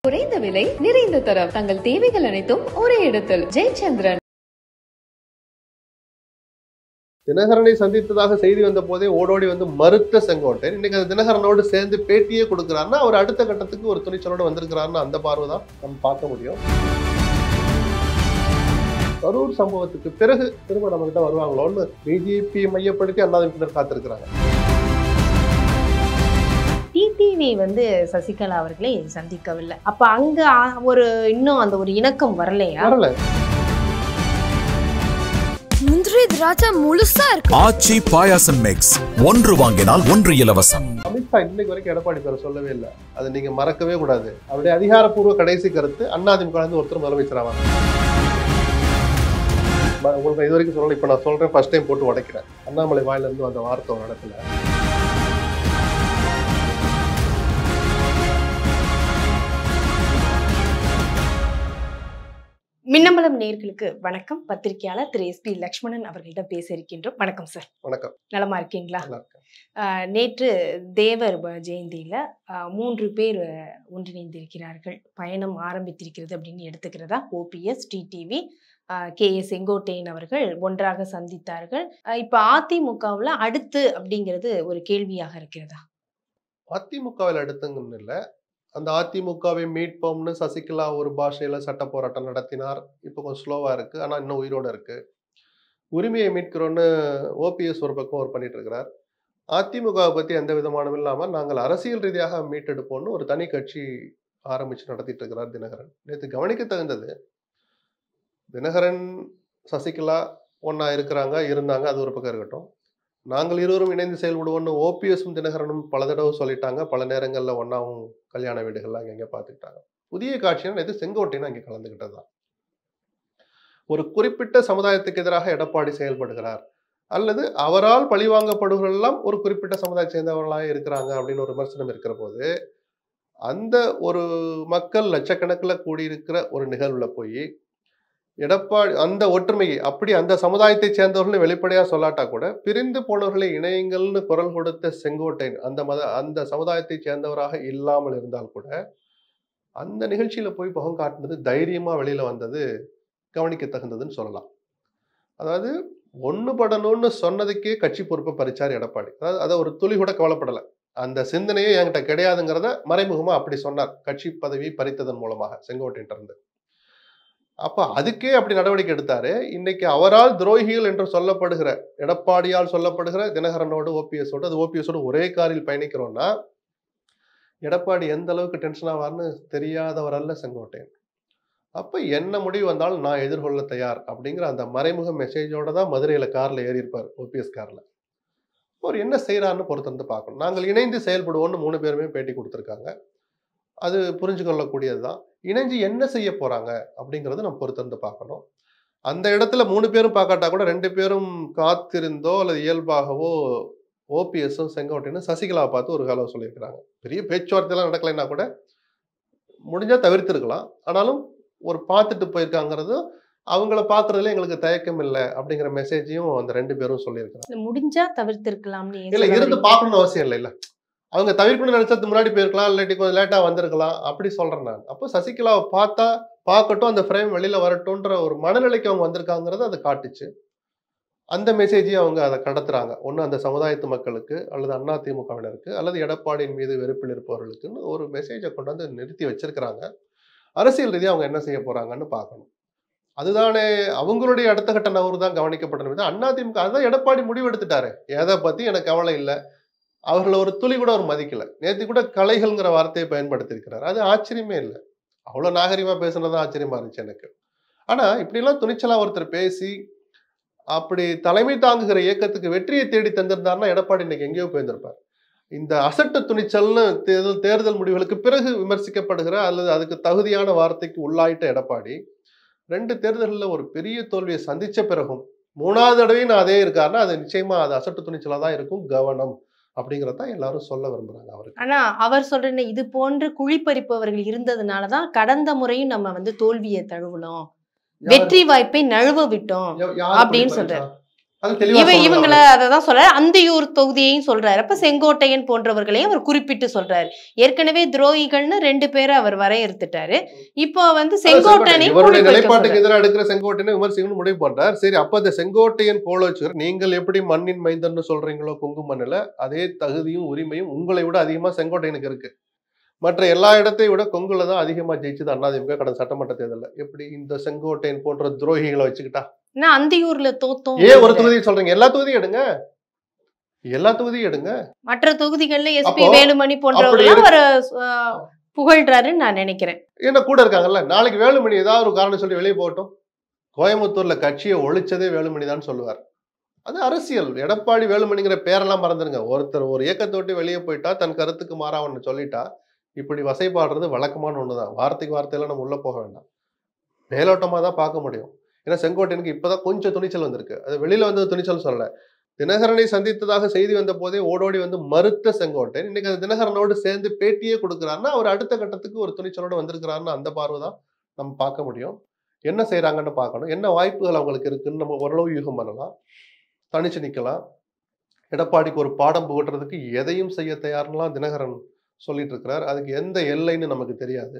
குறைந்த விலை நிறைந்த தரம் தங்கள் தேவைகள் அனைத்தும் ஒரே இடத்தில் ஜெயச்சந்திரன். தினகரனை சந்தித்ததாக செய்தி வந்த போதே ஓடோடி வந்து மறுத்த செங்கோட்டையன் இன்னைக்கு அது தினகரனோடு சேர்ந்து பேட்டியே கொடுக்கிறாருன்னா அவர் அடுத்த கட்டத்துக்கு ஒரு துணிச்சலோடு வந்திருக்கிறாருன்னு அந்த பார்வை தான் நம்ம பார்க்க முடியும். கரூர் சம்பவத்துக்கு பிறகு திரும்ப நம்ம கிட்ட வருவாங்களோன்னு பிஜேபி மையப்படுத்தி அண்ணாதிமுகவினர் காத்திருக்கிறாங்க. டிடிவி வந்து சசிகலா அவர்களை சந்திக்கவில்லை. அப்ப அங்க இன்னும் அந்த ஒரு இணக்கம் வரலையா? வரல. முந்திரி திராட்சை முழுசா இருக்கு. ஆச்சி பாயாசம் மிக்ஸ், ஒன்று வாங்கினால் ஒன்று இலவசம். அமித்ஷா இன்னைக்கு வரைக்கும் எடப்பாடி பேரை சொல்லவே இல்லை. அதை நீங்க மறக்கவே கூடாது. அவருடைய அதிகாரப்பூர்வ கடைசி கருத்து அதிமுக ஒருத்தர் முதலமைச்சர் ஆவாங்க. உங்களுக்கு இது வரைக்கும் சொல்லல, இப்ப நான் சொல்றேன், ஃபர்ஸ்ட் டைம் போட்டு உடைக்கிறேன். அண்ணாமலை வாயில இருந்து அந்த வார்த்தை ஒரு இடத்துல. மின்னம்பலம் நேயர்களுக்கு வணக்கம். பத்திரிகையாளர் திரு SP லக்ஷ்மணன் அவர்களிடம் பேச இருக்கின்றோம். வணக்கம் சார். வணக்கம். நலமா இருக்கீங்களா? நேற்று தேவர் ஜெயந்தியில 3 பேர் ஒன்றிணைந்திருக்கிறார்கள். பயணம் ஆரம்பித்திருக்கிறது அப்படின்னு எடுத்துக்கிறதா? OPS, டிடிவி, KS செங்கோட்டையன் அவர்கள் ஒன்றாக சந்தித்தார்கள். இப்ப அதிமுகவுல அடுத்து அப்படிங்கிறது ஒரு கேள்வியாக இருக்கிறதா? அதிமுகவில் அடுத்துங்கன்னு இல்லை, அந்த அதிமுகவை மீட்போம்னு சசிகலா ஒரு பாஷையில சட்ட போராட்டம் நடத்தினார். இப்போ கொஞ்சம் ஸ்லோவா இருக்கு, ஆனா இன்னும் உயிரோட இருக்கு. உரிமையை மீட்கிறோன்னு OPS ஒரு பக்கம் பண்ணிட்டு இருக்கிறார். அதிமுகவை பத்தி எந்த விதமானவும் இல்லாம நாங்கள் அரசியல் ரீதியாக மீட்டெடுப்போம்னு ஒரு தனி கட்சி ஆரம்பிச்சு நடத்திட்டு இருக்கிறார் தினகரன். நேற்று கவனிக்க தகுந்தது, தினகரன் சசிகலா ஒன்னா இருந்தாங்க, அது ஒரு பக்கம் இருக்கட்டும். நாங்கள் இருவரும் இணைந்து செயல்படுவோம்னு OPSம் தினகரனும் பல தடவை சொல்லிட்டாங்க. பல நேரங்களில் ஒன்னாவும் கல்யாண வீடுகள்லாம் அங்கே பார்த்துக்கிட்டாங்க. புதிய காட்சியான இது செங்கோட்டையன் அங்கே கலந்துக்கிட்டது தான். ஒரு குறிப்பிட்ட சமுதாயத்துக்கு எதிராக எடப்பாடி செயல்படுகிறார், அல்லது அவரால் பழிவாங்கப்படுவர்களெல்லாம் ஒரு குறிப்பிட்ட சமுதாயத்தை சேர்ந்தவர்களாக இருக்கிறாங்க அப்படின்னு ஒரு விமர்சனம் இருக்கிற போது, அந்த ஒரு மக்கள் லட்சக்கணக்கில் கூடியிருக்கிற ஒரு நிகழ்வுல போய் எடப்பாடி அந்த ஒற்றுமையை அப்படி அந்த சமுதாயத்தை சேர்ந்தவர்கள் வெளிப்படையா சொல்லாட்டா கூட பிரிந்து போனவர்களை இணையங்கள்னு குரல் கொடுத்த செங்கோட்டையன் அந்த சமுதாயத்தை சேர்ந்தவராக இல்லாமல் இருந்தால் கூட அந்த நிகழ்ச்சியில போய் முகம் காட்டினது, தைரியமா வெளியில வந்தது கவனிக்க தகுந்ததுன்னு சொல்லலாம். அதாவது ஒண்ணுபடணும்னு சொன்னதுக்கே கட்சி பொறுப்பை பறிச்சார் எடப்பாடி. அதாவது அதை ஒரு துளி கூட கவலைப்படலை. அந்த சிந்தனையே என்கிட்ட கிடையாதுங்கிறத மறைமுகமா அப்படி சொன்னார், கட்சி பதவியை பறித்ததன் மூலமாக செங்கோட்டையன் இருந்து. அப்ப அதுக்கே அப்படி நடவடிக்கை எடுத்தாரு. இன்னைக்கு அவரால் துரோகிகள் என்று சொல்லப்படுகிற, எடப்பாடியால் சொல்லப்படுகிற தினகரனோடு OPSோடு, அது OPSோடு ஒரே காரில் பயணிக்கிறோம்னா எடப்பாடி எந்த அளவுக்கு டென்ஷன் ஆவார்னு தெரியாதவர் அல்ல செங்கோட்டையன். அப்ப என்ன முடிவு வந்தாலும் நான் எதிர்கொள்ள தயார் அப்படிங்கிற அந்த மறைமுக மெசேஜோட தான் மதுரையில கார்ல ஏறி இருப்பார், OPS கார்ல. அவர் என்ன செய்யறாருன்னு பொறுத்திருந்து பார்க்கணும். நாங்கள் இணைந்து செயல்படுவோம்னு 3 பேருமே பேட்டி கொடுத்துருக்காங்க. அது புரிஞ்சு கொள்ளக்கூடியதுதான். இணைஞ்சு என்ன செய்ய போறாங்க அப்படிங்கறத நம்ம பொறுத்திருந்து பார்க்கணும். அந்த இடத்துல 3 பேரும் பார்க்காட்டா கூட 2 பேரும் காத்திருந்தோ அல்லது இயல்பாகவோ OPSம் செங்கோட்டையனும் சசிகலாவை பார்த்து ஒரு காலம் சொல்லியிருக்கிறாங்க. பெரிய பேச்சுவார்த்தையெல்லாம் நடக்கலைன்னா கூட முடிஞ்சா தவிர்த்திருக்கலாம். ஆனாலும் ஒரு பார்த்துட்டு போயிருக்காங்கிறது, அவங்கள பாக்குறதுல எங்களுக்கு தயக்கம் இல்லை அப்படிங்கிற மெசேஜையும் அந்த 2 பேரும் சொல்லியிருக்காங்க. முடிஞ்சா தவிர்த்திருக்கலாம்னு இல்ல, இருந்து பார்க்கணும்னு அவசியம் இல்லை. அவங்க தவிர்க்கணும்னு நினைச்சதுக்கு முன்னாடி போயிருக்கலாம், இல்லாட்டி கொஞ்சம் லேட்டா வந்திருக்கலாம், அப்படி சொல்றேன் நான். அப்போ சசிகலாவை பார்க்கட்டும், அந்த ஃப்ரேம் வெளியில வரட்டும்ன்ற ஒரு மனநிலைக்கு அவங்க வந்திருக்காங்கிறது அதை காட்டுச்சு. அந்த மெசேஜையும் அவங்க அதை கடத்துறாங்க. ஒண்ணு அந்த சமுதாயத்து மக்களுக்கு, அல்லது அதிமுகவினருக்கு, அல்லது எடப்பாடியின் மீது வெறுப்பில் இருப்பவர்களுக்குன்னு ஒரு மெசேஜை கொண்டு வந்து நிறுத்தி வச்சிருக்கிறாங்க. அரசியல் ரீதியாக அவங்க என்ன செய்ய போறாங்கன்னு பார்க்கணும். அதுதானே அவங்களுடைய அடுத்த கட்ட நகர்வு தான் கவனிக்கப்படணும். அதிமுக அதான் எடப்பாடி முடிவு எடுத்துட்டாரு, எதை பத்தி எனக்கு கவலை இல்லை, அவர்களை ஒரு துளி கூட அவர் மதிக்கல. நேற்று கூட கலைகள்ங்கிற வார்த்தையை பயன்படுத்தி இருக்கிறார். அது ஆச்சரியமே இல்லை. அவ்வளவு நாகரிகமா பேசுனதான் ஆச்சரியமா இருந்துச்சு எனக்கு. ஆனா இப்படி எல்லாம் துணிச்சலா ஒருத்தர் பேசி அப்படி தலைமை தாங்குகிற இயக்கத்துக்கு வெற்றியை தேடி தந்திருந்தாருன்னா எடப்பாடி இன்னைக்கு எங்கேயோ போயிருந்திருப்பார். இந்த அசட்டு துணிச்சல்னு தேர்தல் முடிவுகளுக்கு பிறகு விமர்சிக்கப்படுகிற அல்லது அதுக்கு தகுதியான வார்த்தைக்கு உள்ளாயிட்ட எடப்பாடி 2 தேர்தலில் ஒரு பெரிய தோல்வியை சந்திச்ச பிறகும் 3வது தடவையும் நான் அதே இருக்காருன்னா அது நிச்சயமா அது அசட்டு துணிச்சலா தான் இருக்கும். கவனம் அப்படிங்கறத எல்லாரும் சொல்ல விரும்புறாங்க அவருக்கு. ஆனா அவர் சொல்ற இது போன்ற குழிப்பறிப்பவர்கள் இருந்ததுனாலதான் கடந்த முறையும் நம்ம தோல்வியை தழுவணும், வெற்றி வாய்ப்பை நழுவ விட்டோம் அப்படின்னு சொல்றாரு. அது தெளிவா இவங்களை அததான் சொல்றாரு. அந்தியூர் தொகுதியையும் சொல்றாரு. அப்ப செங்கோட்டையன் போன்றவர்களையும் அவர் குறிப்பிட்டு சொல்றாரு. ஏற்கனவே துரோகிகள்னு 2 பேரை அவர் வரையறுத்துட்டாரு. இப்போ வந்து செங்கோட்டையனை இவருடைய நிலைப்பாட்டுக்கு எதிராக எடுக்கிற செங்கோட்டையனை விமர்சிக்கணும்னு முடிவு பண்றார். சரி, அப்ப அந்த செங்கோட்டையன் கோலோச்சுவர் நீங்கள் எப்படி மண்ணின் மைந்தன்னு சொல்றீங்களோ கொங்கு மண்ணில், அதே தகுதியும் உரிமையும் உங்களை விட அதிகமா செங்கோட்டையனுக்கு இருக்கு. மற்ற எல்லா இடத்தையும் விட கொங்குல தான் அதிகமா ஜெயிச்சது அதிமுக கடந்த சட்டமன்ற தேர்தலில். எப்படி இந்த செங்கோட்டையன் போன்ற துரோகிகளை வச்சுக்கிட்டா அந்தியூர்ல தோத்தோம். ஏன் ஒரு தொகுதியை சொல்றீங்க? எல்லா தொகுதியும் எடுங்க, எல்லா தொகுதியும் எடுங்க. மற்ற தொகுதிகள்ல எஸ்பி வேலுமணி போன்றவர்கள் ஒரு புகழ்றாருன்னு நான் நினைக்கிறேன். என்ன கூட இருக்காங்கல்ல, நாளைக்கு வேலுமணி ஏதாவது ஒரு காரணம் சொல்லி வெளியே போகட்டும். கோயம்புத்தூர்ல கட்சியை ஒழிச்சதே வேலுமணி தான் சொல்லுவார். அது அரசியல். எடப்பாடி வேலுமணிங்கிற பேரெல்லாம் மறந்துருங்க. ஒருத்தர் ஒரு இயக்கத்தை விட்டு வெளியே போயிட்டா, தன் கருத்துக்கு மாறா ஒன்று சொல்லிட்டா, இப்படி வசைப்பாடுறது வழக்கமான ஒண்ணுதான். வார்த்தைக்கு வார்த்தையெல்லாம் நம்ம உள்ள போக வேண்டாம், மேலோட்டமா தான் பார்க்க முடியும். ஏன்னா செங்கோட்டையனுக்கு இப்பதான் கொஞ்சம் துணிச்சல் வந்திருக்கு. அது வெளியில வந்து துணிச்சல் சொல்லல. தினகரனை சந்தித்ததாக செய்தி வந்த போதே ஓடோடி வந்து மறுத்த செங்கோட்டையன் இன்னைக்கு அது தினகரனோடு சேர்ந்து பேட்டியே கொடுக்குறாருன்னா அவர் அடுத்த கட்டத்துக்கு ஒரு துணிச்சலோடு வந்திருக்கிறாருன்னு அந்த பார்வை தான் நம்ம பார்க்க முடியும். என்ன செய்யறாங்கன்னு பார்க்கணும், என்ன வாய்ப்புகள் அவங்களுக்கு இருக்குன்னு நம்ம ஓரளவு யூகம் பண்ணலாம், தனிச்சு நிக்கலாம். எடப்பாடிக்கு ஒரு பாடம் புகட்டுறதுக்கு எதையும் செய்ய தயார்லாம் தினகரன் சொல்லிட்டு இருக்கிறார். அதுக்கு எந்த எல்லைன்னு நமக்கு தெரியாது.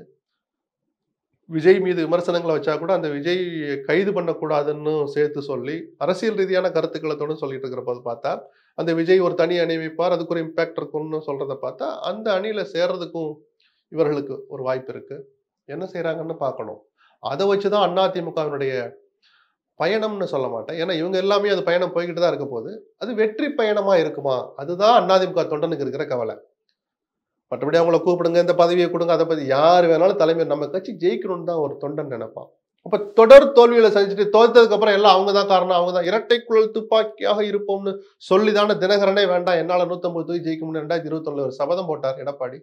விஜய் மீது விமர்சனங்களை வச்சா கூட அந்த விஜய் கைது பண்ணக்கூடாதுன்னு சேர்த்து சொல்லி அரசியல் ரீதியான கருத்துக்களத்தோடு சொல்லிட்டு இருக்கிற போது பார்த்தா அந்த விஜய் ஒரு தனி அணி வைப்பார், அதுக்கு ஒரு இம்பாக்ட் இருக்கும்னு சொல்றதை பார்த்தா அந்த அணியில சேர்றதுக்கும் இவர்களுக்கு ஒரு வாய்ப்பு இருக்கு. என்ன செய்யறாங்கன்னு பார்க்கணும். அதை வச்சுதான் அதிமுகவினுடைய பயணம்னு சொல்ல மாட்டேன். ஏன்னா இவங்க எல்லாமே அது பயணம் போய்கிட்டு தான் இருக்க போது. அது வெற்றி பயணமா இருக்குமா, அதுதான் அதிமுக தொண்டனுக்கு இருக்கிற கவலை. மற்றபடி அவங்கள கூப்பிடுங்க, இந்த பதவியை கொடுங்க, அதை பத்தி யார் வேணாலும் தலைமை, நம்ம கட்சி ஜெயிக்கணும்னு தான் ஒரு தொண்டன் நினைப்பான். அப்ப தொடர் தோல்விகளை சந்திச்சுட்டு தோத்ததுக்கு அப்புறம் எல்லாம் அவங்க தான் காரணம், அவங்க தான் இரட்டை குழல் துப்பாக்கியாக இருப்போம்னு சொல்லிதான தினகரனே வேண்டாம் என்னால 150 தொகுதி ஜெயிக்க முடியும் 2021 ஒரு சபதம் போட்டார் எடப்பாடி.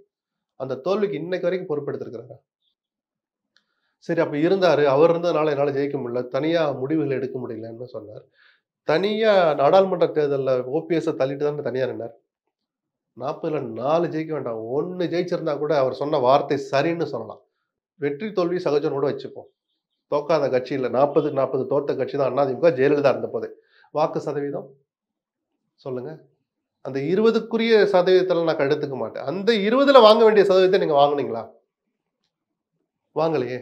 அந்த தோல்விக்கு இன்னைக்கு வரைக்கும் பொறுப்பெடுத்திருக்கிறாரு. சரி, அப்ப இருந்தாரு, அவர் இருந்ததுனால என்னால ஜெயிக்க முடியல, தனியா முடிவுகள் எடுக்க முடியலன்னு சொன்னார். தனியா நாடாளுமன்ற தேர்தலில் ஓபிஎஸ் தள்ளிட்டு தான் தனியா நின்னார். 40ல் 4 ஜெயிக்க வேண்டாம், 1 ஜெயிச்சிருந்தா கூட அவர் சொன்ன வார்த்தை சரின்னு சொல்லலாம். வெற்றி தோல்வி சகஜம் கூட வச்சுப்போம். தோக்காத கட்சி இல்லை, 40 தோத்த கட்சி தான் அதிமுக. ஜெயலலிதா இருந்த போது வாக்கு சதவீதம் சொல்லுங்க. அந்த 20க்குரிய சதவீதத்தில் நான் எடுத்துக்க மாட்டேன். அந்த 20ல் வாங்க வேண்டிய சதவீதத்தை நீங்க வாங்குனீங்களா? வாங்கலையே.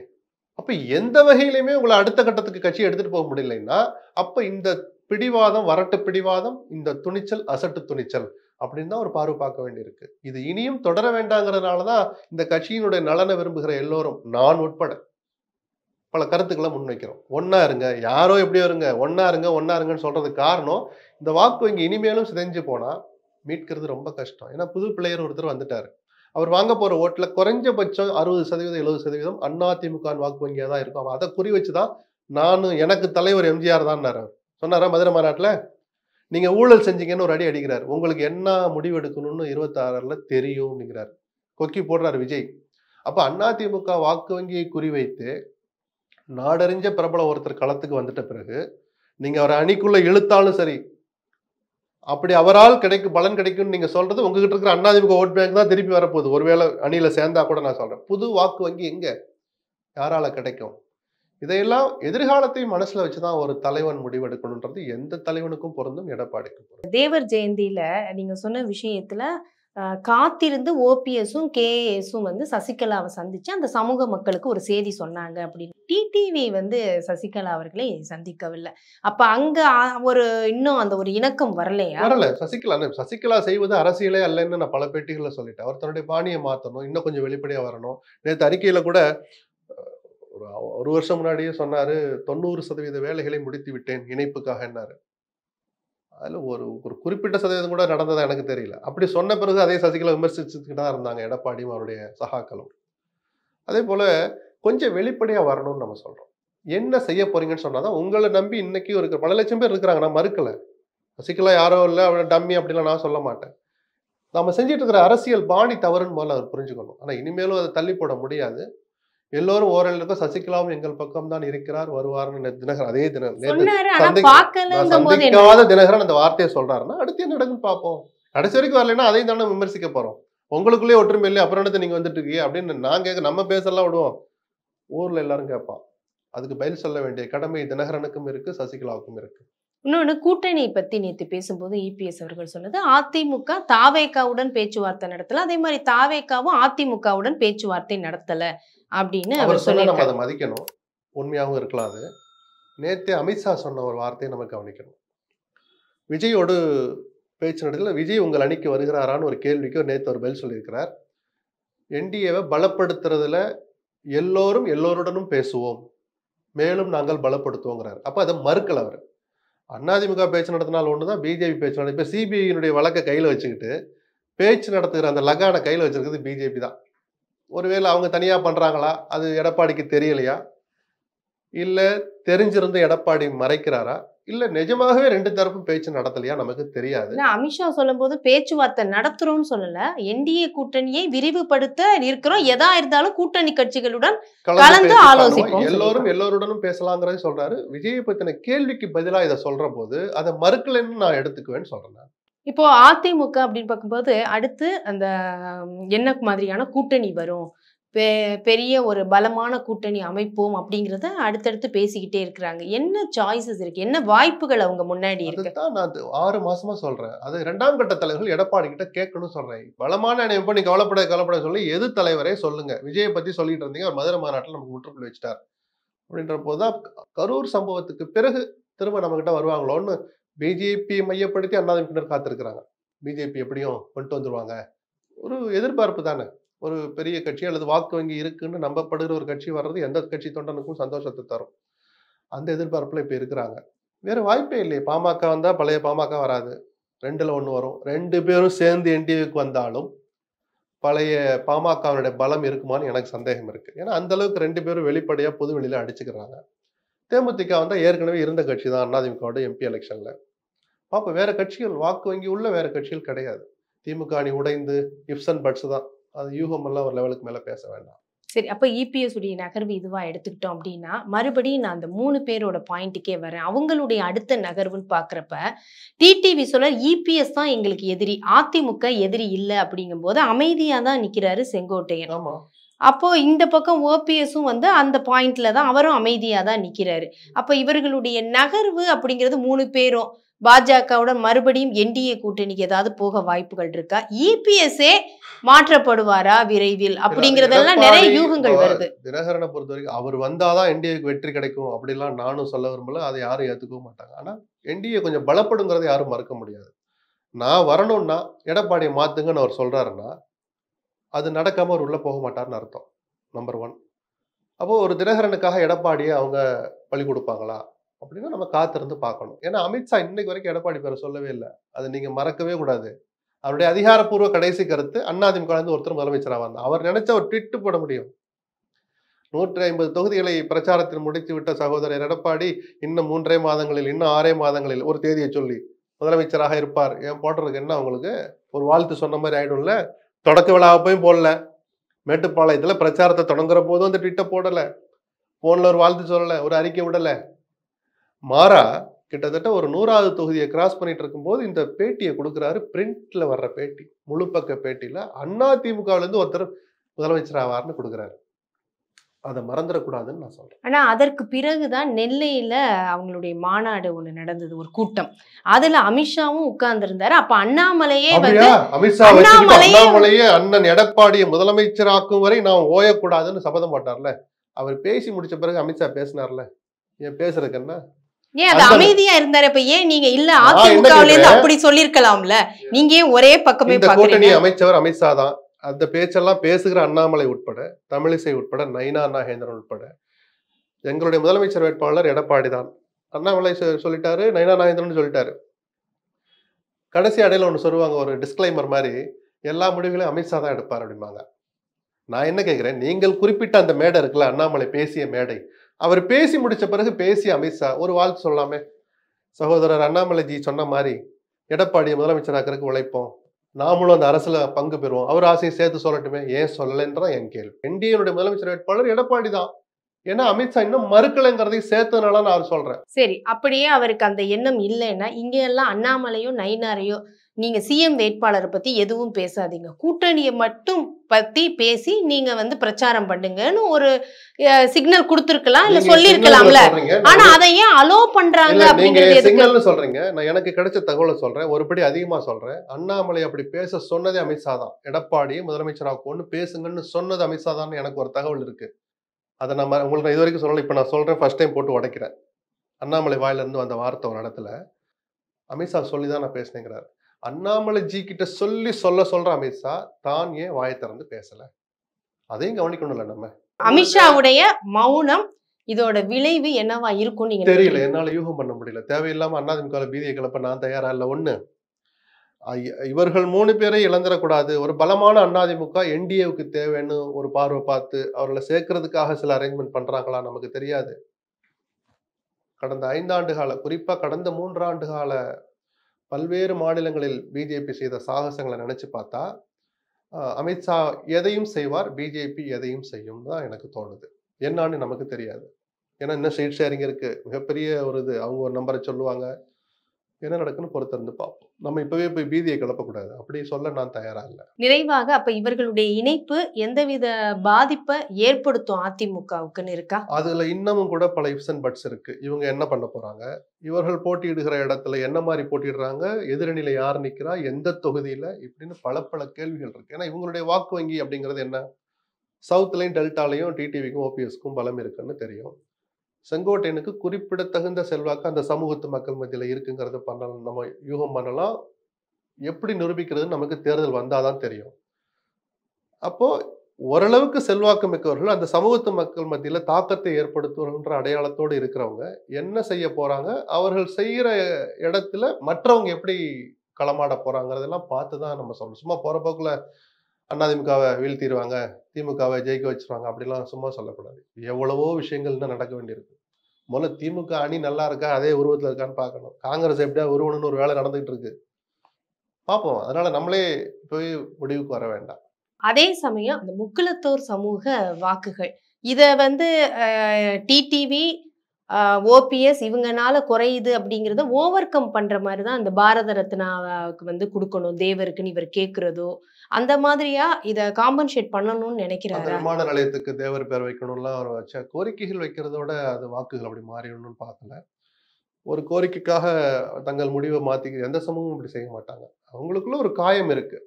அப்ப எந்த வகையிலுமே உங்களை அடுத்த கட்டத்துக்கு கட்சி எடுத்துட்டு போக முடியலைன்னா அப்ப இந்த பிடிவாதம், வரட்டு பிடிவாதம், இந்த துணிச்சல், அசட்டு துணிச்சல் அப்படின்னு தான் ஒரு பார்வை பார்க்க வேண்டியிருக்கு. இது இனியும் தொடர வேண்டாங்கிறதுனாலதான் இந்த கட்சியினுடைய நலனை விரும்புகிற எல்லோரும், நான் உட்பட, பல கருத்துக்களை முன்வைக்கிறோம். ஒன்னா இருங்க, யாரோ எப்படியோ இருங்க, ஒன்னா இருங்கன்னு சொல்றதுக்கு காரணம் இந்த வாக்கு வங்கி இனிமேலும் சிதைஞ்சு போனா மீட்கிறது ரொம்ப கஷ்டம். ஏன்னா புது பிளேயர் ஒருத்தர் வந்துட்டாரு. அவர் வாங்க போற ஓட்டுல குறைஞ்சபட்சம் 60% 70% அதிமுக வாக்கு வங்கியா தான் இருக்கும். அதை குறி வச்சுதான் எனக்கு தலைவர் எம்ஜிஆர் தான் சொன்னாரா மதுரை மாநாட்டுல. நீங்க ஊழல் செஞ்சீங்கன்னு ஒரு அடி அடிக்கிறார். உங்களுக்கு என்ன முடிவு எடுக்கணும்னு 26ல் தெரியும் அப்படிங்கிறார். கொக்கி போடுறாரு விஜய். அப்ப அதிமுக வாக்கு வங்கியை குறிவைத்து நாடறிஞ்ச பிரபல ஒருத்தர் களத்துக்கு வந்துட்ட பிறகு நீங்க அவரை அணிக்குள்ள இழுத்தாலும் சரி, அப்படி அவரால் பலன் கிடைக்கும்னு நீங்க சொல்றது உங்ககிட்ட இருக்கிற அதிமுக ஓட் பேங்க் தான் திருப்பி வரப்போகுது. ஒருவேளை அணியில சேர்ந்தா கூட நான் சொல்றேன், புது வாக்கு வங்கி எங்க யாரால கிடைக்கும்? இதையெல்லாம் எதிர்காலத்தை மனசுல வச்சுதான் ஒரு தலைவன் முடிவெடுக்கணும்ன்றது எந்த தலைவனுக்கும் பொருந்தும், எடப்பாடிக்கும் பொருந்தும். தேவர் ஜெயந்தியில நீங்க சொன்ன விஷயத்துல காத்திருந்து ஓபிஎஸும் கேஎஸும் வந்து சசிகலாவை சந்திச்சு அந்த சமூக மக்களுக்கு ஒரு செய்தி சொன்னாங்க அப்படின்னு. டிடிவி வந்து சசிகலா அவர்களை சந்திக்கவில்லை. அப்ப அங்க ஒரு இன்னும் அந்த ஒரு இணக்கம் வரலையா? வரல. சசிகலா செய்வது அரசியலே அல்லன்னு நான் பல பேட்டிகளை சொல்லிட்டேன். அவர் தன்னுடைய பாணியை மாற்றணும், இன்னும் கொஞ்சம் வெளிப்படையா வரணும். நேற்று அறிக்கையில கூட ஒரு வருஷம் முன்னாடியே சொன்னாரு 90% வேலைகளை முடித்து விட்டேன் இணைப்புக்காக என்னாரு. அதுல ஒரு குறிப்பிட்ட சதவீதம் கூட நடந்ததா எனக்கு தெரியல. அப்படி சொன்ன பிறகு அதே சசிகலா விமர்சிச்சுக்கிட்டு தான் இருந்தாங்க எடப்பாடியும் அவருடைய சகாக்களும். அதே போல கொஞ்சம் வெளிப்படையா வரணும்னு நம்ம சொல்றோம். என்ன செய்ய போறீங்கன்னு சொன்னாதான் உங்களை நம்பி இன்னைக்கு ஒரு பல லட்சம் பேர் இருக்கிறாங்க. நான் மறுக்கல, சசிகலா யாரோ இல்லை, அவளை டம்மி அப்படிலாம் நான் சொல்ல மாட்டேன். நம்ம செஞ்சுட்டு இருக்கிற அரசியல் பாணி தவறுன்னு போல அவர் புரிஞ்சுக்கணும். ஆனா இனிமேலும் அதை தள்ளி போட முடியாது. எல்லோரும் ஓரளவுக்கு சசிகலாவும் எங்கள் பக்கம் தான் இருக்கிறார், வருவார்னு தினகரன் அதே சந்திக்காத தினகரன் அந்த வார்த்தையை சொல்றாருன்னா அடுத்து என்ன நடக்குன்னு பார்ப்போம். கடைசி வரைக்கும் வரலைன்னா அதையும் தானே விமர்சிக்க போறோம். உங்களுக்குள்ளேயே ஒற்றுமை இல்லை, அப்புறம் என்னத்தை நீங்க வந்துட்டு இருக்கீங்க அப்படின்னு நான் கேட்க, நம்ம பேசலாம் விடுவோம், ஊர்ல எல்லாரும் கேட்பான். அதுக்கு பதில் சொல்ல வேண்டிய கடமை தினகரனுக்கும் இருக்கு, சசிகலாவுக்கும் இருக்கு. இன்னொன்னு கூட்டணி பத்தி நேத்து பேசும்போது இபிஎஸ் அவர்கள் சொன்னது, அதிமுக தாவேகாவுடன் பேச்சுவார்த்தை நடத்தல, அதே மாதிரி தாவேகாவும் அதிமுகவுடன் பேச்சுவார்த்தை நடத்தல அப்படின்னு அவர் அவர் சொன்னா நம்ம சொல்லியிருக்காரு. அதை மதிக்கணும். உண்மையாகவும் இருக்கலாம். அது நேத்தே அமித்ஷா சொன்ன ஒரு வார்த்தையை நம்ம கவனிக்கணும். விஜயோடு பேச்சு நடத்தல, விஜய் உங்கள் அணிக்கு வருகிறாரான்னு ஒரு கேள்விக்கு நேத்து ஒரு பதில் சொல்லியிருக்கிறார். என்டிஏவை பலப்படுத்துறதுல எல்லோரும் எல்லோருடனும் பேசுவோம், மேலும் நாங்கள் பலப்படுத்துவோங்கிறார். அப்ப அதை மறுக்கல அவர். அதிமுக பேச்சு நடத்தினால் ஒண்ணுதான், பிஜேபி பேச்சு நடத்த. இப்ப சிபிஐனுடைய வழக்கை கையில வச்சுக்கிட்டு பேச்சு நடத்துகிற அந்த லகான கையில வச்சிருக்கிறது பிஜேபி தான். ஒருவேளை அவங்க தனியா பண்றாங்களா, அது எடப்பாடிக்கு தெரியலையா, இல்ல தெரிஞ்சிருந்து எடப்பாடி மறைக்கிறாரா, இல்ல நிஜமாகவே ரெண்டு தரப்பும் பேச்சு நடத்தலையா, நமக்கு தெரியாது. ஏன்னா அமித்ஷா சொல்லும் போது பேச்சுவார்த்தை நடத்துறோம்னு சொல்லல, என்டிஏ கூட்டணியை விரிவுபடுத்த இருக்கிறோம், எதா இருந்தாலும் கூட்டணி கட்சிகளுடன் கலந்து பேசி ஆலோசிப்போம் பண்ணுவோம். எல்லோரும் எல்லோருடனும் பேசலாங்கிறத சொல்றாரு. விஜயை பத்தின கேள்விக்கு பதிலா இதை சொல்ற போது அதை மறுக்கலன்னு நான் எடுத்துக்குவேன்னு சொல்றேன். இப்போ அதிமுக அப்படின்னு பார்க்கும்போது அடுத்து அந்த என்ன மாதிரியான கூட்டணி வரும், பெரிய ஒரு பலமான கூட்டணி அமைப்போம் அப்படிங்கிறத அடுத்தடுத்து பேசிக்கிட்டே இருக்கிறாங்க. என்ன சாய்ஸஸ் இருக்கு, என்ன வாய்ப்புகள் அவங்க முன்னாடி இருக்கு? அதுதான் நான் 6 மாசமா சொல்றேன். அது 2ஆம் கட்ட தலைவர்கள் எடப்பாடி கிட்ட கேட்கணும்னு சொல்றேன். பலமான இணைப்பு நீ கவலைப்பட சொல்லி எது தலைவரே சொல்லுங்க. விஜயை பத்தி சொல்லிட்டு இருந்தீங்க, அவர் மதுரை மாநாட்டில் நமக்கு முற்றுப்புள்ளி வச்சுட்டார் அப்படின்ற போதுதான் கரூர் சம்பவத்துக்கு பிறகு திரும்ப நம்ம கிட்ட வருவாங்களோன்னு பிஜேபி மையப்படுத்தி அதிமுகவினர் காத்திருக்கிறாங்க. பிஜேபி எப்படியும் கொண்டு வந்துருவாங்க, ஒரு எதிர்பார்ப்பு தானே. ஒரு பெரிய கட்சி அல்லது வாக்கு வங்கி இருக்குன்னு நம்பப்படுகிற ஒரு கட்சி வர்றது எந்த கட்சி தொண்டனுக்கும் சந்தோஷத்தை தரும். அந்த எதிர்பார்ப்புல இப்ப இருக்கிறாங்க. வேற வாய்ப்பே இல்லையே. பாமக வந்தா பழைய பாமக வராது, 2ல 1 வரும். 2 பேரும் சேர்ந்து என்டிஏக்கு வந்தாலும் பழைய பாமகவுடைய பலம் இருக்குமான்னு எனக்கு சந்தேகம் இருக்கு. ஏன்னா அந்த அளவுக்கு 2 பேரும் வெளிப்படையா பொது வெளியில அடிச்சுக்கிறாங்க. தேமுதிக வந்தா ஏற்கனவே இருந்த கட்சி தான் அதிமுகவோட எம்பி எலெக்ஷன்ல. பாப்ப வேற கட்சிகள் வாக்கு வங்கி உள்ள வேற கட்சிகள் கிடையாது. திமுக அணி உடைந்து இப்சன் பட்ஸ் தான். அது யூகம் எல்லாம் ஒரு லெவலுக்கு மேல பேச வேண்டாம். சரி, அப்ப இபிஎஸ் உடைய நகர்வு இதுவா எடுத்துக்கிட்டோம் அப்படின்னா, மறுபடியும் நான் அந்த 3 பேரோட பாயிண்ட்டுக்கே வரேன். அவங்களுடைய அடுத்த நகர்வுன்னு பாக்குறப்ப டிடிவி சொல்ல இபிஎஸ் தான் எங்களுக்கு எதிரி, அதிமுக எதிரி இல்லை அப்படிங்கும் போது அமைதியா தான் நிக்கிறாரு செங்கோட்டையன். ஆமா, அப்போ இந்த பக்கம் ஓபிஎஸும் வந்து அந்த பாயிண்ட்ல தான் அவரும் அமைதியா தான் நிக்கிறாரு. அப்ப இவர்களுடைய நகர்வு அப்படிங்கிறது 3 பேரும் பாஜகவுடன் மறுபடியும் என்டிஏ கூட்டணிக்கு ஏதாவது போக வாய்ப்புகள் இருக்கா? இபிஎஸ்ஏ மாற்றப்படுவாரா விரைவில் அப்படிங்கறதெல்லாம் நிறைய யூகங்கள் வருது. தினகரனை பொறுத்த வரைக்கும் அவர் வந்தாதான் என்டிஏக்கு வெற்றி கிடைக்கும் அப்படிலாம் நானும் சொல்ல விரும்பல. அதை யாரும் ஏத்துக்கவும் மாட்டாங்க. ஆனா என்டிஏ கொஞ்சம் பலப்படுங்கிறத யாரும் மறுக்க முடியாது. நான் வரணும்னா எடப்பாடியை மாத்துங்கன்னு அவர் சொல்றாருன்னா அது நடக்காம அவர் உள்ள போக மாட்டார்னு அர்த்தம். நம்பர் 1. அப்போ ஒரு தினகரனுக்காக எடப்பாடியை அவங்க பழி கொடுப்பாங்களா அப்படின்னா நம்ம காத்திருந்து பார்க்கணும். ஏன்னா அமித்ஷா இன்னைக்கு வரைக்கும் எடப்பாடி பேரை சொல்லவே இல்லை. அதை நீங்க மறக்கவே கூடாது. அவருடைய அதிகாரப்பூர்வ கடைசி கருத்து அதிமுக ஒருத்தர் முதலமைச்சராக வந்தார். அவர் நினைச்ச ஒரு ட்வீட் போட முடியும். 150 தொகுதிகளை பிரச்சாரத்தில் முடித்து விட்ட சகோதரர் எடப்பாடி இன்னும் 3 மாதங்களில், இன்னும் 6 மாதங்களில் ஒரு தேதியை சொல்லி முதலமைச்சராக இருப்பார். ஏன் போடுறதுக்கு என்ன உங்களுக்கு ஒரு வாழ்த்து சொன்ன மாதிரி ஆயிடும்ல. தொடக்க விழாவையும் போடல, மேட்டுப்பாளையத்துல பிரச்சாரத்தை தொடங்குற போதும் அந்த ட்வீட்டை போடல, போன்ல ஒரு வாழ்த்து சொல்லல, ஒரு அறிக்கை விடல. மாறா கிட்டத்தட்ட ஒரு 100வது தொகுதியை கிராஸ் பண்ணிட்டு இருக்கும்போது இந்த பேட்டியை கொடுக்குறாரு. பிரிண்ட்ல வர்ற பேட்டி, முழு பக்க பேட்டியில அதிமுகவில இருந்து ஒருத்தர் முதலமைச்சர் ஆவார்னு கொடுக்குறாரு. அதை மறந்துடக்கூடாதுன்னு நான் சொல்றேன். ஆனா அதற்கு பிறகுதான் நெல்லையில அவங்களுடைய மாநாடு ஒண்ணு நடந்தது, ஒரு கூட்டம். அதுல அமித்ஷாவும் உட்கார்ந்து இருந்தாரு. அப்ப அண்ணாமலையே வந்து அண்ணாமலையே அண்ணன் எடப்பாடியை முதலமைச்சராக்கும் வரை நான் ஓயக்கூடாதுன்னு சபதம் போட்டார்ல. அவர் பேசி முடிச்ச பிறகு அமித்ஷா பேசினார்ல. ஏன் பேசுறதுக்கு என்ன, ஏன் அது அமைதியா இருந்தாரு? இப்ப ஏன் நீங்க இல்ல அதிமுகவுல இருந்து அப்படி சொல்லிருக்கலாம்ல, நீங்க ஏன் ஒரே பக்கமே கூட்டணி அமைச்சவர் அமித்ஷா தான். அந்த பேச்செல்லாம் பேசுகிற அண்ணாமலை உட்பட, தமிழிசை உட்பட, நயினா நாகேந்திரன் உட்பட எங்களுடைய முதலமைச்சர் வேட்பாளர் எடப்பாடி தான். அண்ணாமலை சொல்லிட்டாரு, நயினா நாகேந்திரன் சொல்லிட்டாரு. கடைசி அடையில ஒன்று சொல்லுவாங்க, ஒரு டிஸ்கிளைமர் மாதிரி, எல்லா முடிவுகளையும் அமித்ஷா தான் எடுப்பார் அப்படிம்பாங்க. நான் என்ன கேட்கிறேன், நீங்கள் குறிப்பிட்ட அந்த மேடை இருக்குல்ல, அண்ணாமலை பேசிய மேடை, அவர் பேசி முடிச்ச பிறகு பேசிய அமித்ஷா ஒரு வாழ்த்து சொல்லாமே. சகோதரர் அண்ணாமலைஜி சொன்ன மாதிரி எடப்பாடியை முதலமைச்சராக்கிறதுக்கு உழைப்போம், நாமளும் அந்த அரசுல பங்கு பெறுவோம், அவர் ஆசையை சேர்த்து சொல்லட்டுமே, ஏன் சொல்லலைன்றதான் என் கேள்வி. என்டிஏனுடைய முதலமைச்சர் வேட்பாளர் எடப்பாடி தான். ஏன்னா அமித்ஷா இன்னும் மறுக்கலைங்கிறதையும் சேர்த்ததுனால நான் சொல்றேன். சரி, அப்படியே அவருக்கு அந்த எண்ணம் இல்லைன்னா இங்க எல்லாம் அண்ணாமலையோ நயினாரையோ நீங்க சிஎம் வேட்பாளரை பத்தி எதுவும் பேசாதீங்க, கூட்டணியை மட்டும் பத்தி பேசி நீங்க வந்து பிரச்சாரம் பண்ணுங்கன்னு ஒரு சிக்னல் கொடுத்திருக்கலாம், இல்ல சொல்லிருக்கலாம்ல. ஆனா அதை ஏன் அலோ பண்றாங்க அப்படிங்கிறது சொல்றீங்க. நான் எனக்கு கிடைச்ச தகவலை சொல்றேன், ஒருபடி அதிகமா சொல்றேன். அண்ணாமலை அப்படி பேச சொன்னதே அமித்ஷா தான். எடப்பாடியை முதலமைச்சராக பேசுங்கன்னு சொன்னது அமித்ஷா தான். எனக்கு ஒரு தகவல் இருக்கு, அதை நம்ம உங்களுக்கு இது வரைக்கும் சொல்லலை, இப்ப நான் சொல்றேன், ஃபர்ஸ்ட் டைம் போட்டு உடைக்கிறேன். அண்ணாமலை வாயில இருந்து வந்த வார்த்தை ஒரு இடத்துல அமித்ஷா சொல்லிதான் நான் பேசினேங்கிறாரு. அண்ணாமலை ஜி கிட்ட சொல்ற அமித்ஷா தான் ஏன் வாயை திறந்து பேசல? அதையும் கவனிக்கணும்ல நம்ம. அமித்ஷாவுடைய மௌனம் இதோட விளைவு என்னவா இருக்கும் நீங்க தெரியல, என்னால யூகம் பண்ண முடியல. தேவையில்லாம அதிமுக பீதியை கிளப்ப நான் தயாரா இல்ல. ஒண்ணு, இவர்கள் 3 பேரை இழந்துடக்கூடாது. ஒரு பலமான அதிமுக என்டிஏவுக்கு தேவைன்னு ஒரு பார்வை பார்த்து அவர்களை சேர்க்கறதுக்காக சில அரேஞ்ச்மெண்ட் பண்றாங்களா நமக்கு தெரியாது. கடந்த 5 ஆண்டு கால, குறிப்பா கடந்த 3 ஆண்டு கால பல்வேறு மாநிலங்களில் பிஜேபி செய்த சாகசங்களை நினைச்சு பார்த்தா அமித்ஷா எதையும் செய்வார், பிஜேபி எதையும் செய்யும் தான் எனக்கு தோணுது. என்னான்னு நமக்கு தெரியாது. ஏன்னா இன்னும் சீட் ஷேரிங் இருக்கு, மிகப்பெரிய ஒரு இது. அவங்க ஒரு நம்பரை சொல்லுவாங்க, என்ன நடக்குன்னு பொறுத்திருந்து பார்ப்போம். நம்ம இப்பவே போய் பீதியை கிளப்பக்கூடாது, அப்படி சொல்ல நான் தயாரா இல்லை. நிறைவாக அப்ப இவர்களுடைய இணைப்பு எந்தவித பாதிப்பை ஏற்படுத்தும் அதிமுகவுக்குன்னு இருக்கா? அதுல இன்னமும் கூட பல இப்ஸ் அண்ட் பட்ஸ் இருக்கு. இவங்க என்ன பண்ண போறாங்க, இவர்கள் போட்டியிடுகிற இடத்துல என்ன மாதிரி போட்டிடுறாங்க, எதிரணியில யார் நிக்கிறா, எந்த தொகுதியில, இப்படின்னு பல கேள்விகள் இருக்கு. ஏன்னா இவங்களுடைய வாக்கு வங்கி அப்படிங்கிறது என்ன, சவுத்லையும் டெல்டாலையும் டிடிவிக்கும் ஓபிஎஸ்க்கும் பலம் இருக்குன்னு தெரியும். செங்கோட்டையனுக்கு குறிப்பிடத்தகுந்த செல்வாக்கு அந்த சமூகத்து மக்கள் மத்தியில இருக்குங்கிறத பண்ணலாம், நம்ம யூகம் பண்ணலாம். எப்படி நிரூபிக்கிறதுன்னு நமக்கு தேர்தல் வந்தாதான் தெரியும். அப்போ ஓரளவுக்கு செல்வாக்கு மிக்கவர்கள் அந்த சமூகத்து மக்கள் மத்தியில தாக்கத்தை ஏற்படுத்துவர்கள்ன்ற அடையாளத்தோடு இருக்கிறவங்க என்ன செய்ய போறாங்க, அவர்கள் செய்யற இடத்துல மற்றவங்க எப்படி களமாட போறாங்கிறதெல்லாம் பார்த்துதான் நம்ம சொல்லணும். சும்மா போற போக்குல அதிமுகவை வீழ்த்திடுவாங்க, திமுகவை ஜெயிக்க வச்சிருவாங்க அப்படிலாம் சும்மா சொல்லக்கூடாது. எவ்வளவோ விஷயங்கள் இன்னும் நடக்க வேண்டியிருக்கு. முதல்ல திமுக அணி நல்லா இருக்கா, அதே உருவத்தில் இருக்கான்னு பார்க்கணும். காங்கிரஸ் எப்படியா உருவணும்னு ஒரு வேலை நடந்துகிட்டு இருக்கு, பார்ப்போம். அதனால நம்மளே போய் முடிவுக்கு வர வேண்டாம். அதே சமயம் அந்த முக்குலத்தோர் சமூக வாக்குகள் இத வந்து டிடிவி ஓபிஎஸ் இவங்கனால குறையுது அப்படிங்கிறத ஓவர் கம் பண்ற மாதிரி தான் அந்த பாரத ரத்னாவுக்கு வந்து கொடுக்கணும், தேவருக்குன்னு இவர் கேட்கிறதோ அந்த மாதிரியா இதை காம்பன்சேட் பண்ணணும்னு நினைக்கிறாரு. விமான நிலையத்துக்கு தேவர் பேர் வைக்கணும்லாம் அவர் வச்ச கோரிக்கைகள் வைக்கிறதோட அது வாக்குகள் அப்படி மாறிடணும்னு பார்க்கல. ஒரு கோரிக்கைக்காக தங்கள் முடிவை மாத்தி எந்த சமூகமும் இப்படி செய்ய மாட்டாங்க. அவங்களுக்குள்ள ஒரு காயம் இருக்கு,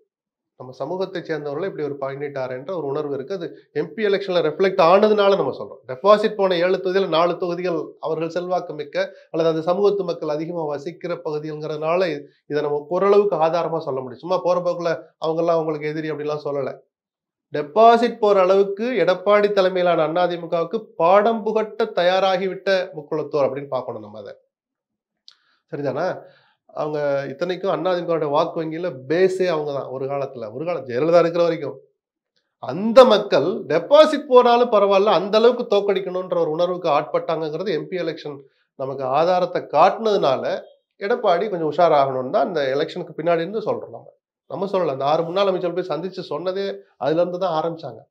நம்ம சமூகத்தை சேர்ந்தவர்கள் இப்படி ஒரு பண்ணிட்டாருன்ற ஒரு உணர்வு இருக்கு. அது எம்பி எலெக்ஷன்ல ரெஃப்ளெக்ட் ஆனதுனால நம்ம சொல்றோம். டெபாசிட் போன 7 தொகுதியில் 4 தொகுதிகள் அவர்கள் செல்வாக்கு மிக்க அல்லது அந்த சமூகத்து மக்கள் அதிகமா வசிக்கிற பகுதிங்கிறதுனால இதை நம்ம ஓரளவுக்கு ஆதாரமா சொல்ல முடியும். சும்மா போற போக்குல அவங்க எல்லாம் அவங்களுக்கு எதிரி அப்படிலாம் சொல்லல. டெபாசிட் போற அளவுக்கு எடப்பாடி தலைமையிலான அதிமுகவுக்கு பாடம் புகட்ட தயாராகிவிட்ட முக்குளத்தோர் அப்படின்னு பார்க்கணும் நம்ம அதை. சரிதானா? அவங்க இத்தனைக்கும் அதிமுக வாக்கு வங்கியில பேஸே அவங்க தான். ஒரு காலம் ஜெயலலிதா இருக்கிற வரைக்கும் அந்த மக்கள் டெபாசிட் போனாலும் பரவாயில்ல, அந்த அளவுக்கு தோக்கடிக்கணும்ன்ற ஒரு உணர்வுக்கு ஆட்பட்டாங்கிறது எம்பி எலெக்ஷன் நமக்கு ஆதாரத்தை காட்டினதுனால எடப்பாடி கொஞ்சம் உஷாராகணும்னு தான் இந்த எலெக்ஷனுக்கு பின்னாடி இருந்து சொல்றோம். நம்ம சொல்லல, அந்த 6 முன்னாள் அமைச்சர்கள் போய் சந்திச்சு சொன்னதே அதுல இருந்து தான் ஆரம்பிச்சாங்க.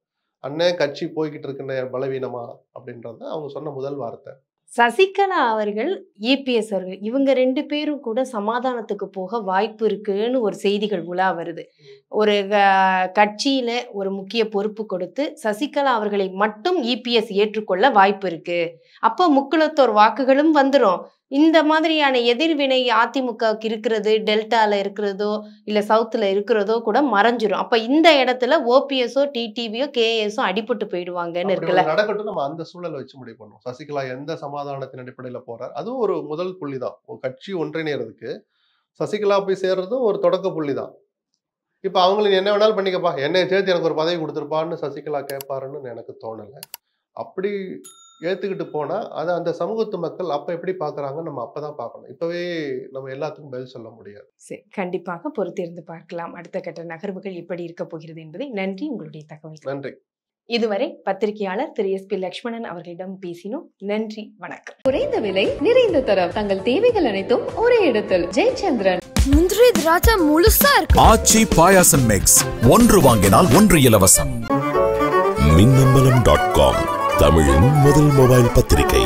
அண்ணே கட்சி போய்கிட்டு இருக்குன்னு பலவீனமா அப்படின்றது அவங்க சொன்ன முதல் வார்த்தை. சசிகலா அவர்கள் இபிஎஸ் அவர்கள் இவங்க 2 பேரும் கூட சமாதானத்துக்கு போக வாய்ப்பு இருக்குன்னு ஒரு செய்திகள் உலா வருது. ஒரு கட்சியில ஒரு முக்கிய பொறுப்பு கொடுத்து சசிகலா அவர்களை மட்டும் இபிஎஸ் ஏற்றுக்கொள்ள வாய்ப்பு இருக்கு, அப்போ முக்குளத்தோர் வாக்குகளும் வந்துடும். இந்த மாதிரியான எதிர்வினை அதிமுகவுக்கு இருக்கிறது, டெல்டால இருக்கிறதோ இல்ல சவுத்துல இருக்கிறதோ கூட மறைஞ்சிரும். அப்ப இந்த இடத்துல ஓபிஎஸ்ஓ டிடிவியோ கேஎஸோ அடிபட்டு போயிடுவாங்கன்னு இருக்குல்ல. நடக்கட்டும், நம்ம அந்த சூழலை வச்சு முடிவு பண்ணுவோம். சசிகலா எந்த சமாதானத்தின் அடிப்படையில போறார், அதுவும் ஒரு முதல் புள்ளி தான். ஒரு கட்சி ஒன்றிணைறதுக்கு சசிகலா போய் சேர்றதும் ஒரு தொடக்க புள்ளி தான். இப்ப அவங்களுக்கு என்ன வேணாலும் பண்ணிக்கப்பா, என்னை சேர்த்து எனக்கு ஒரு பதவி கொடுத்துருப்பான்னு சசிகலா கேட்பாருன்னு எனக்கு தோணலை. அப்படி ஏத்துக்கிட்டு போனா அதை அந்த சமூகத்து மக்கள் அப்ப எப்படி பாக்குறாங்க நம்ம அப்பதான் பார்க்கணும். இப்பவே நம்ம எல்லாத்துக்கும் பதில் சொல்ல முடியாது. சரி, கண்டிப்பாக பொறுத்திருந்து பார்க்கலாம் அடுத்த கட்ட நகர்வுகள் எப்படி இருக்க போகிறது என்பதை. நன்றி உங்களுடைய தகவல். நன்றி. இதுவரை பத்திரிகையாளர் திரு SP லட்சுமணன் அவர்களிடம் பேசினோம். நன்றி, வணக்கம். குறைந்த விலை நிறைந்த தரம், தங்கள் தேவைகள் அனைத்தும் ஒரே இடத்தில். ஜெயச்சந்திரன். முந்திரி திராட்சை முழுசா இருக்கு. ஆச்சி பாயாசம் மிக்ஸ், 1 வாங்கினால் 1 இலவசம். மின்னம்பலம்.com தமிழின் முதல் மொபைல் பத்திரிகை.